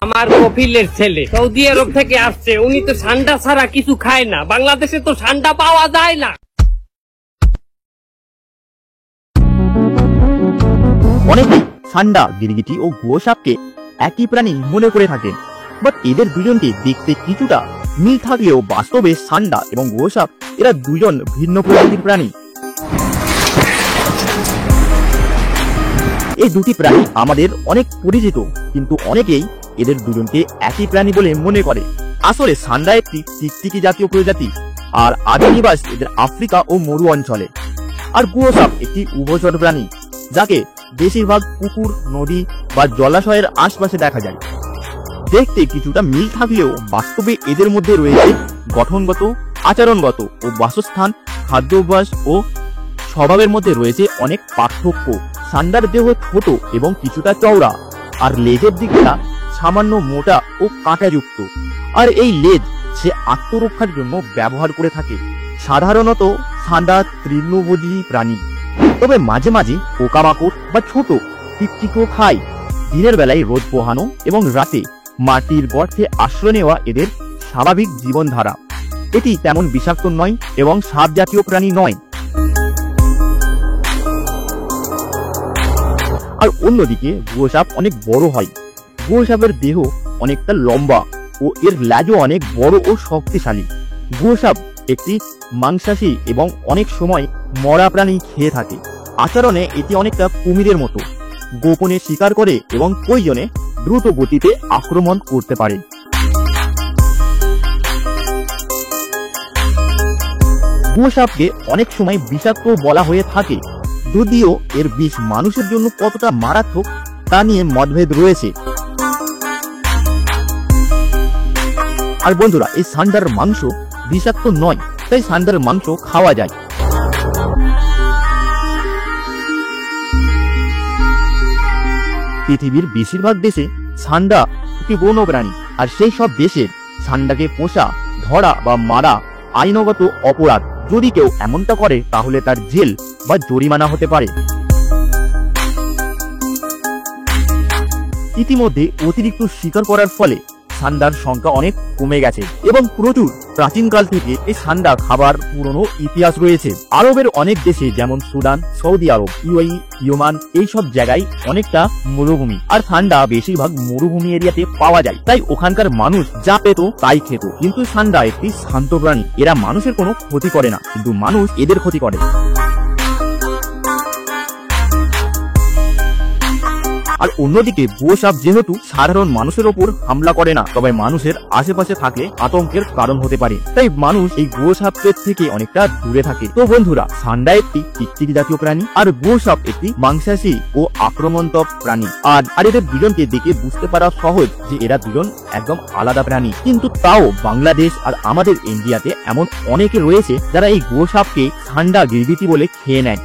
আমার কপিলের ছেলে সৌদি আরব থেকে আসছে, উনি তো ঠান্ডা ছাড়া কিছু খায় না। বাংলাদেশে তো ঠান্ডা পাওয়া যায় না। অনেকে ঠান্ডা, গিরগিটি ও গুয়োসাপকে একই প্রাণী মনে করে থাকেন, বাট এদের দুজনকে দেখতে কিছুটা মিল থাকলেও বাস্তবে ঠান্ডা এবং গুয়োসাপ এরা দুজন ভিন্ন প্রকৃতির প্রাণী। এই দুটি প্রাণী আমাদের অনেক পরিচিত, কিন্তু অনেকেই এদের দুজনকে একই প্রাণী বলে মনে করে। আসলে ঠান্ডা একটি টিকটিকি জাতীয় প্রজাতি, আর আদি নিবাস এদের আফ্রিকা ও মরু অঞ্চলে। আর গুয়োসাপ একটি উভচর প্রাণী, যাকে বেশিরভাগ পুকুর, নদী বা জলাশয়ের আশপাশে দেখা যায়। দেখতে কিছুটা মিল থাকলেও বাস্তবে এদের মধ্যে রয়েছে গঠনগত, আচরণগত ও বাসস্থান, খাদ্যাভ্যাস ও স্বভাবের মধ্যে রয়েছে অনেক পার্থক্য। ঠান্ডার দেহ ছোট এবং কিছুটা চওড়া, আর লেজের দিকটা সামান্য মোটা ও কাঁটাযুক্ত। আর এই লেজ সে আত্মরক্ষার জন্য ব্যবহার করে থাকে। সাধারণত ঠান্ডা তৃণভোজী প্রাণী, তবে মাঝে মাঝে পোকামাকড় বা ছোট টিকটিকিও খায়। দিনের বেলায় রোদ পোহানো এবং রাতে মাটির গর্তে আশ্রয় নেওয়া এদের স্বাভাবিক জীবনধারা। এটি তেমন বিষাক্ত নয় এবং সাপ জাতীয় প্রাণী নয়। আর অন্যদিকে গুয়োসাপ অনেক বড় হয়। গুয়োসাপের দেহ অনেকটা লম্বা ও এর লেজও অনেক বড় ও শক্তিশালী। গুয়োসাপ একটি মাংসাশী এবং অনেক সময় মরা প্রাণী খেয়ে থাকে। আচরণে এটি অনেকটা কুমিরের মতো, গোপনে শিকার করে এবং প্রয়োজনে দ্রুত গতিতে আক্রমণ করতে পারে। গুয়োসাপকে অনেক সময় বিষাক্ত বলা হয়ে থাকে, যদিও এর বিষ মানুষের জন্য কতটা মারাত্মক তা নিয়ে মতভেদ রয়েছে। আর বন্ধুরা, এই ষান্ডার মাংস বিষাক্ত নয়, তাই ষান্ডার মাংস খাওয়া যায়। পৃথিবীর বেশিরভাগ দেশে ষান্ডা একটি বন্য প্রাণী, আর সেই সব দেশে ষান্ডাকে পোষা, ধরা বা মারা আইনগত অপরাধ। যদি কেউ এমনটা করে তাহলে তার জেল বা জরিমানা হতে পারে। ইতিমধ্যে অতিরিক্ত শিকার করার ফলে ষান্ডার সংখ্যা অনেক কমে গেছে এবং প্রচুর প্রাচীনকাল থেকে এই ষান্ডা খাবার পুরনো ইতিহাস রয়েছে। আরবের অনেক দেশে যেমন সুদান, সৌদি আরব, ইউএই, ইয়েমেন এইসব জায়গায় অনেকটা মরুভূমি, আর ষান্ডা বেশিরভাগ মরুভূমি এরিয়াতে পাওয়া যায়। তাই ওখানকার মানুষ যা পেত তাই খেত। কিন্তু ষান্ডা একটি শান্ত প্রাণী, এরা মানুষের কোনো ক্ষতি করে না, কিন্তু মানুষ এদের ক্ষতি করে। আর অন্যদিকে গুয়োসাপ যেহেতু সাধারণ মানুষের ওপর হামলা করে না, তবে মানুষের আশেপাশে থাকলে আতঙ্কের কারণ হতে পারে। তাই মানুষ এই গুয়োসাপের থেকে অনেকটা দূরে থাকে। তো বন্ধুরা, ষান্ডা একটি টিকটিকি জাতীয় প্রাণী, আর গুয়োসাপ একটি মাংসাশী ও আক্রমণাত্মক প্রাণী। আর এদের দুজনকে দেখে বুঝতে পারা সহজ যে এরা দুজন একদম আলাদা প্রাণী। কিন্তু তাও বাংলাদেশ আর আমাদের ইন্ডিয়াতে এমন অনেকে রয়েছে যারা এই গুয়োসাপকে ষান্ডা, গিরগিটি বলে খেয়ে নেয়।